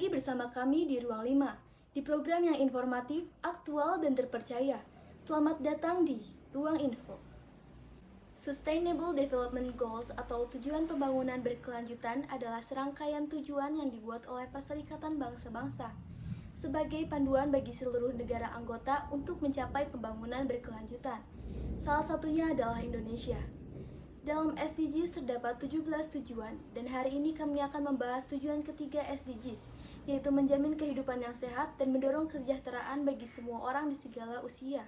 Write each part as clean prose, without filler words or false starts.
lagi bersama kami di Ruang 5, di program yang informatif, aktual, dan terpercaya. Selamat datang di Ruang Info. Sustainable Development Goals atau tujuan pembangunan berkelanjutan adalah serangkaian tujuan yang dibuat oleh Perserikatan Bangsa-Bangsa sebagai panduan bagi seluruh negara anggota untuk mencapai pembangunan berkelanjutan. Salah satunya adalah Indonesia. Dalam SDGs terdapat 17 tujuan, dan hari ini kami akan membahas tujuan ketiga SDGs, yaitu menjamin kehidupan yang sehat dan mendorong kesejahteraan bagi semua orang di segala usia.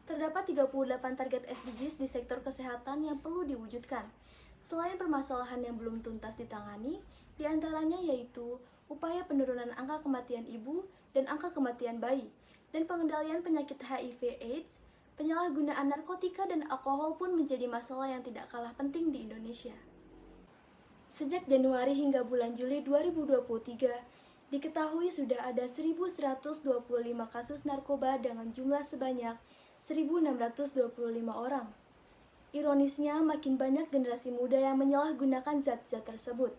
Terdapat 38 target SDGs di sektor kesehatan yang perlu diwujudkan. Selain permasalahan yang belum tuntas ditangani, diantaranya yaitu upaya penurunan angka kematian ibu dan angka kematian bayi, dan pengendalian penyakit HIV/AIDS. Penyalahgunaan narkotika dan alkohol pun menjadi masalah yang tidak kalah penting di Indonesia. Sejak Januari hingga bulan Juli 2023, diketahui sudah ada 1.125 kasus narkoba dengan jumlah sebanyak 1.625 orang. Ironisnya, makin banyak generasi muda yang menyalahgunakan zat-zat tersebut.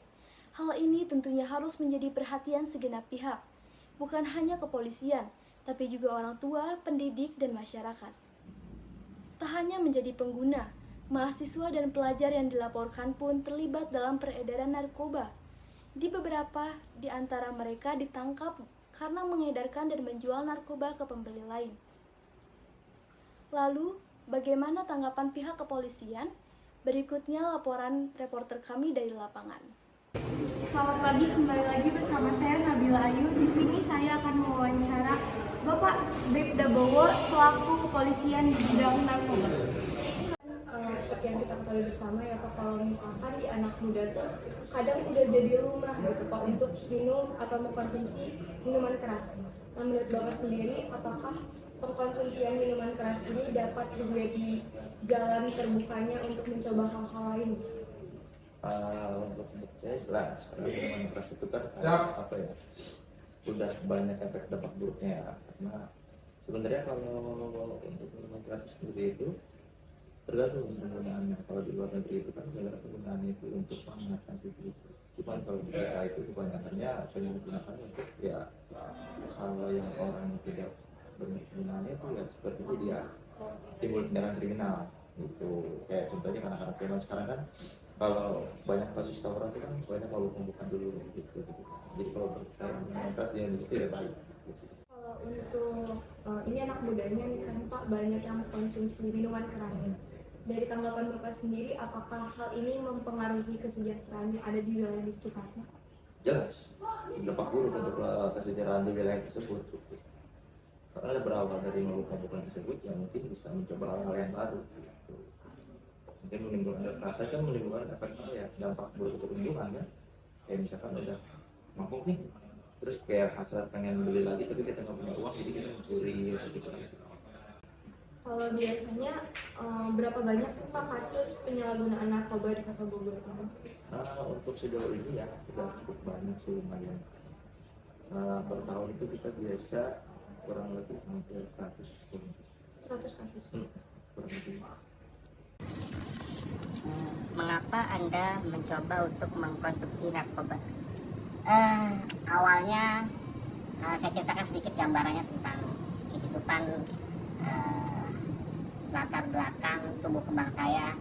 Hal ini tentunya harus menjadi perhatian segenap pihak, bukan hanya kepolisian, tapi juga orang tua, pendidik, dan masyarakat. Tak hanya menjadi pengguna, mahasiswa dan pelajar yang dilaporkan pun terlibat dalam peredaran narkoba. Di beberapa di antara mereka ditangkap karena mengedarkan dan menjual narkoba ke pembeli lain. Lalu, bagaimana tanggapan pihak kepolisian? Berikutnya laporan reporter kami dari lapangan. Selamat pagi, kembali lagi bersama saya Nabila Ayu. Di sini saya akan mewawancara Bapak Bribda Bowo selaku kepolisian di bidang narkoba. Seperti yang kita ketahui bersama ya Pak, kalau misalkan di anak muda tuh kadang udah jadi lumrah gitu Pak untuk minum atau mengkonsumsi minuman keras. Nah, menurut Bapak sendiri, apakah pengkonsumsian minuman keras ini dapat menjadi jalan terbukanya untuk mencoba hal-hal lain? Untuk saya jelas, karena minuman keras itu kan udah banyak efek dampak buruknya ya. Karena sebenarnya kalau untuk minuman keras sendiri itu tergantung penggunaannya. Kalau di luar negeri itu kan negara penggunaannya itu untuk menghangatkan tubuh. Cuman kalau di kita itu kebanyakannya digunakan untuk ya kalau yang orang tidak berpenggunaannya itu ya seperti itu, dia timbul tindakan kriminal. Itu kayak contohnya anak-anak zaman sekarang kan, kalau banyak kasus tawuran itu kan banyak mabuk-mabukan dulu gitu. Jadi kalau menurut saya minuman keras di Indonesia tidak baik. Kalau untuk ini anak mudanya nih kan Pak, banyak yang konsumsi minuman keras. Dari tanggapan Bapak sendiri, apakah hal ini mempengaruhi kesejahteraan yang ada di wilayah di sekitarnya? Jelas, dampak buruk untuk kesejahteraan di wilayah tersebut. Karena berawal dari mabuk-mabukan tersebut yang mungkin bisa mencoba hal-hal yang baru. Gitu. Mungkin menimbulkan kekerasan kan menimbulkan efek ya, dampak buruk untuk lingkungan ya. Kayak misalkan udah mabuk nih, terus kayak hasrat pengen beli lagi tapi kita nggak punya uang, jadi kita mencuri gitu. Kalau biasanya berapa banyak sih Pak kasus penyalahgunaan narkoba di Kota Bogor? Nah, untuk sejauh ini ya sudah cukup banyak sih, lumayan. Per tahun itu kita biasa kurang lebih hampir 100 kasus. Kurang lebih. Mengapa Anda mencoba untuk mengkonsumsi narkoba? Awalnya saya ceritakan sedikit gambarannya tentang kehidupan latar belakang tumbuh kembang saya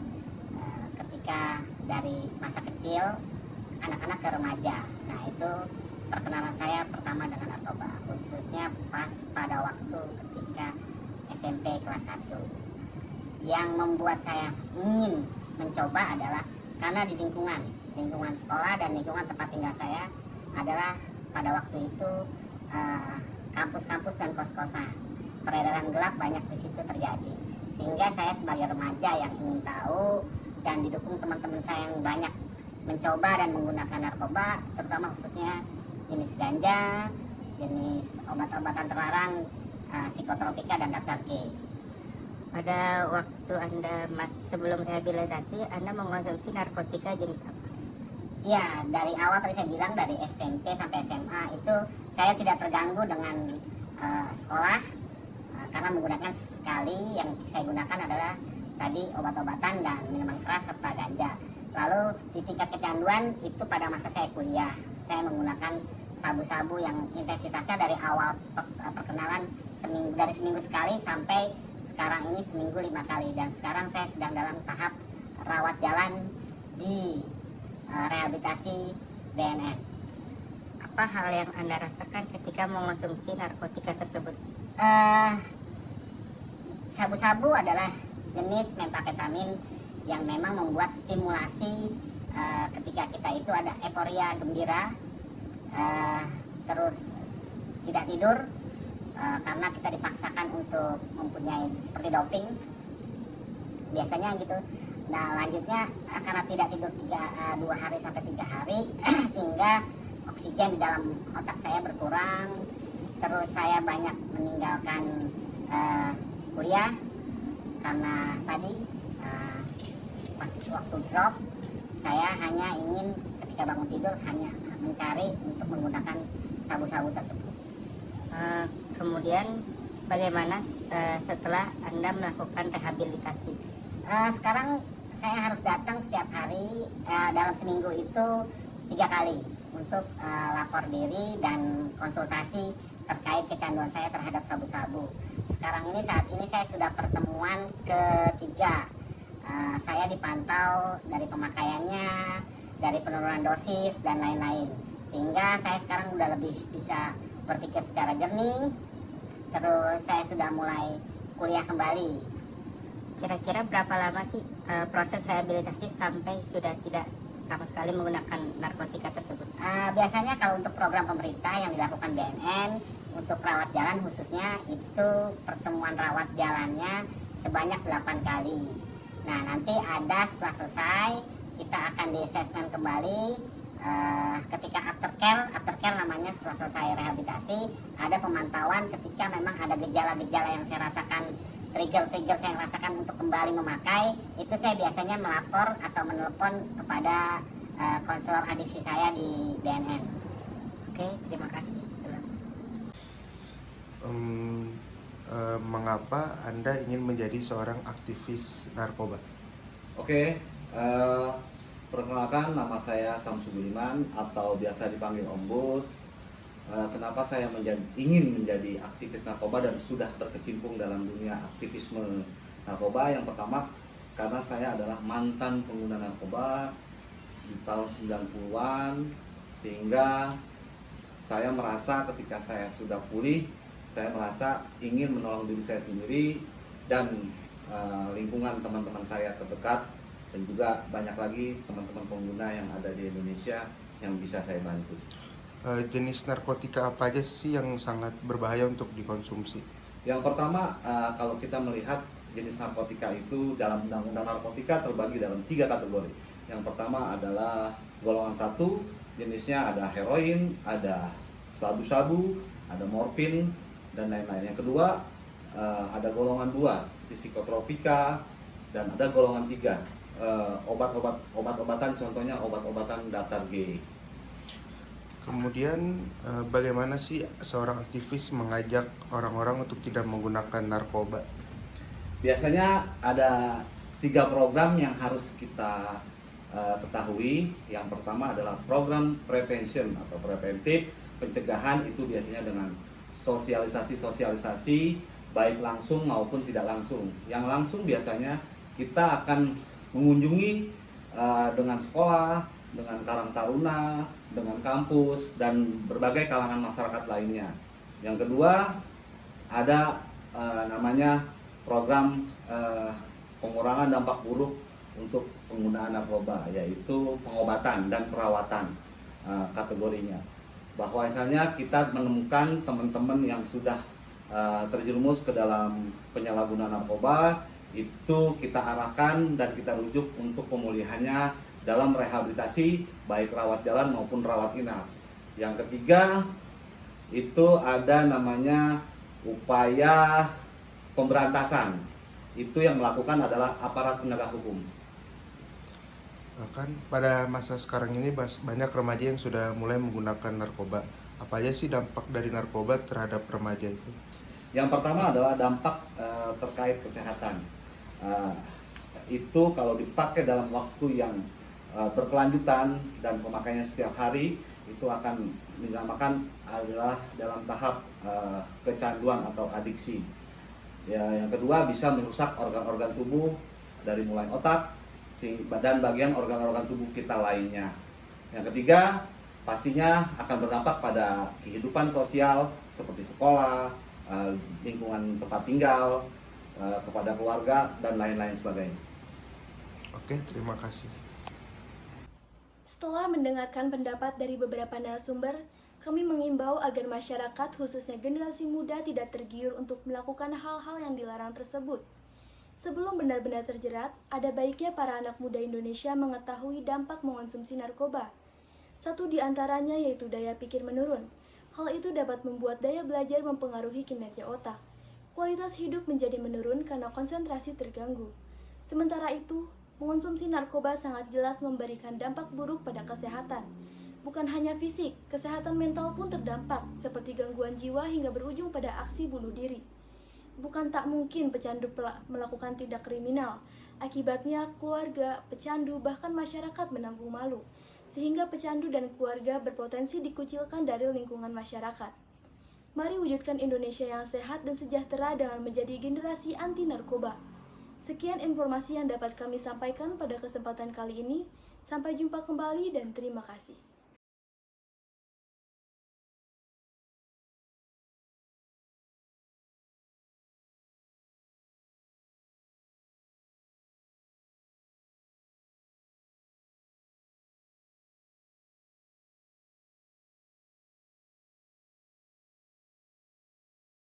ketika dari masa kecil anak-anak ke remaja. Nah, itu perkenalan saya pertama dengan narkoba, khususnya pas pada waktu ketika SMP kelas 1. Yang membuat saya ingin mencoba adalah karena di lingkungan sekolah dan lingkungan tempat tinggal saya adalah pada waktu itu kampus-kampus dan kos-kosan. Peredaran gelap banyak di situ terjadi, sehingga saya sebagai remaja yang ingin tahu dan didukung teman-teman saya yang banyak mencoba dan menggunakan narkoba, terutama khususnya jenis ganja, jenis obat-obatan terlarang, psikotropika dan daftar G. Pada waktu Anda sebelum rehabilitasi, Anda mengkonsumsi narkotika jenis apa? Ya, dari awal tadi saya bilang dari SMP sampai SMA itu saya tidak terganggu dengan sekolah, karena menggunakan sekali yang saya gunakan adalah tadi obat-obatan dan minuman keras serta ganja. Lalu di tingkat kecanduan itu pada masa saya kuliah, saya menggunakan sabu-sabu yang intensitasnya dari awal perkenalan dari seminggu sekali sampai sekarang ini seminggu 5 kali, dan sekarang saya sedang dalam tahap rawat jalan di rehabilitasi BNN. Apa hal yang Anda rasakan ketika mengonsumsi narkotika tersebut? Sabu-sabu adalah jenis methamphetamine yang memang membuat stimulasi ketika kita itu ada euforia gembira, terus tidak tidur karena kita dipaksakan untuk mempunyai seperti doping biasanya gitu. Nah lanjutnya karena tidak tidur 2 hari sampai 3 hari sehingga oksigen di dalam otak saya berkurang, terus saya banyak meninggalkan kuliah karena tadi pas waktu drop saya hanya ingin ketika bangun tidur hanya mencari untuk menggunakan sabu-sabu tersebut. Kemudian bagaimana setelah Anda melakukan rehabilitasi? Sekarang saya harus datang setiap hari dalam seminggu itu 3 kali untuk lapor diri dan konsultasi terkait kecanduan saya terhadap sabu-sabu. Sekarang ini saat ini saya sudah pertemuan ketiga. Saya dipantau dari pemakaiannya, dari penurunan dosis dan lain-lain. Sehingga saya sekarang sudah lebih bisa berpikir secara jernih. Terus saya sudah mulai kuliah kembali. Kira-kira berapa lama sih proses rehabilitasi sampai sudah tidak sama sekali menggunakan narkotika tersebut? Biasanya kalau untuk program pemerintah yang dilakukan BNN untuk rawat jalan khususnya itu pertemuan rawat jalannya sebanyak 8 kali. Nah nanti ada setelah selesai kita akan di assessment kembali ketika aftercare namanya setelah selesai rehabilitasi, ada pemantauan ketika memang ada gejala-gejala yang saya rasakan, trigger saya rasakan untuk kembali memakai, itu saya biasanya melapor atau menelepon kepada konselor adiksi saya di BNN. Oke, terima kasih. Mengapa Anda ingin menjadi seorang aktivis narkoba? Oke, perkenalkan nama saya Samsu Budiman atau biasa dipanggil Om Buds. Kenapa saya ingin menjadi aktivis narkoba dan sudah berkecimpung dalam dunia aktivisme narkoba? Yang pertama, karena saya adalah mantan pengguna narkoba di tahun 90-an, sehingga saya merasa ketika saya sudah pulih, saya merasa ingin menolong diri saya sendiri dan lingkungan teman-teman saya terdekat, dan juga banyak lagi teman-teman pengguna yang ada di Indonesia yang bisa saya bantu. Jenis narkotika apa aja sih yang sangat berbahaya untuk dikonsumsi? Yang pertama, kalau kita melihat jenis narkotika itu dalam undang-undang narkotika terbagi dalam 3 kategori. Yang pertama adalah golongan 1, jenisnya ada heroin, ada sabu-sabu, ada morfin, dan lain-lain. Yang kedua, ada golongan 2 seperti psikotropika, dan ada golongan 3 obat-obatan, contohnya obat-obatan daftar G. Kemudian bagaimana sih seorang aktivis mengajak orang-orang untuk tidak menggunakan narkoba? Biasanya ada 3 program yang harus kita ketahui. Yang pertama adalah program prevention atau preventif, pencegahan, itu biasanya dengan sosialisasi baik langsung maupun tidak langsung. Yang langsung biasanya kita akan mengunjungi dengan sekolah, dengan karang taruna, dengan kampus, dan berbagai kalangan masyarakat lainnya. Yang kedua, ada namanya program pengurangan dampak buruk untuk penggunaan narkoba, yaitu pengobatan dan perawatan kategorinya. Bahwasanya kita menemukan teman-teman yang sudah terjerumus ke dalam penyalahgunaan narkoba, itu kita arahkan dan kita rujuk untuk pemulihannya dalam rehabilitasi baik rawat jalan maupun rawat inap. Yang ketiga itu ada namanya upaya pemberantasan. Itu yang melakukan adalah aparat penegak hukum. Kan pada masa sekarang ini banyak remaja yang sudah mulai menggunakan narkoba. Apa aja sih dampak dari narkoba terhadap remaja itu? Yang pertama adalah dampak terkait kesehatan. Itu kalau dipakai dalam waktu yang berkelanjutan dan pemakaiannya setiap hari, itu akan dinamakan adalah dalam tahap kecanduan atau adiksi. Ya, yang kedua bisa merusak organ-organ tubuh dari mulai otak dan bagian organ-organ tubuh vital lainnya. Yang ketiga, pastinya akan berdampak pada kehidupan sosial seperti sekolah, lingkungan tempat tinggal, kepada keluarga dan lain-lain sebagainya. Oke, terima kasih. Setelah mendengarkan pendapat dari beberapa narasumber, kami mengimbau agar masyarakat, khususnya generasi muda, tidak tergiur untuk melakukan hal-hal yang dilarang tersebut. Sebelum benar-benar terjerat, ada baiknya para anak muda Indonesia mengetahui dampak mengonsumsi narkoba. Satu di antaranya yaitu daya pikir menurun. Hal itu dapat membuat daya belajar mempengaruhi kinerja otak. Kualitas hidup menjadi menurun karena konsentrasi terganggu. Sementara itu, mengonsumsi narkoba sangat jelas memberikan dampak buruk pada kesehatan. Bukan hanya fisik, kesehatan mental pun terdampak, seperti gangguan jiwa hingga berujung pada aksi bunuh diri. Bukan tak mungkin pecandu melakukan tindak kriminal. Akibatnya, keluarga, pecandu, bahkan masyarakat menanggung malu, sehingga pecandu dan keluarga berpotensi dikucilkan dari lingkungan masyarakat. Mari wujudkan Indonesia yang sehat dan sejahtera dengan menjadi generasi anti narkoba. Sekian informasi yang dapat kami sampaikan pada kesempatan kali ini. Sampai jumpa kembali dan terima kasih.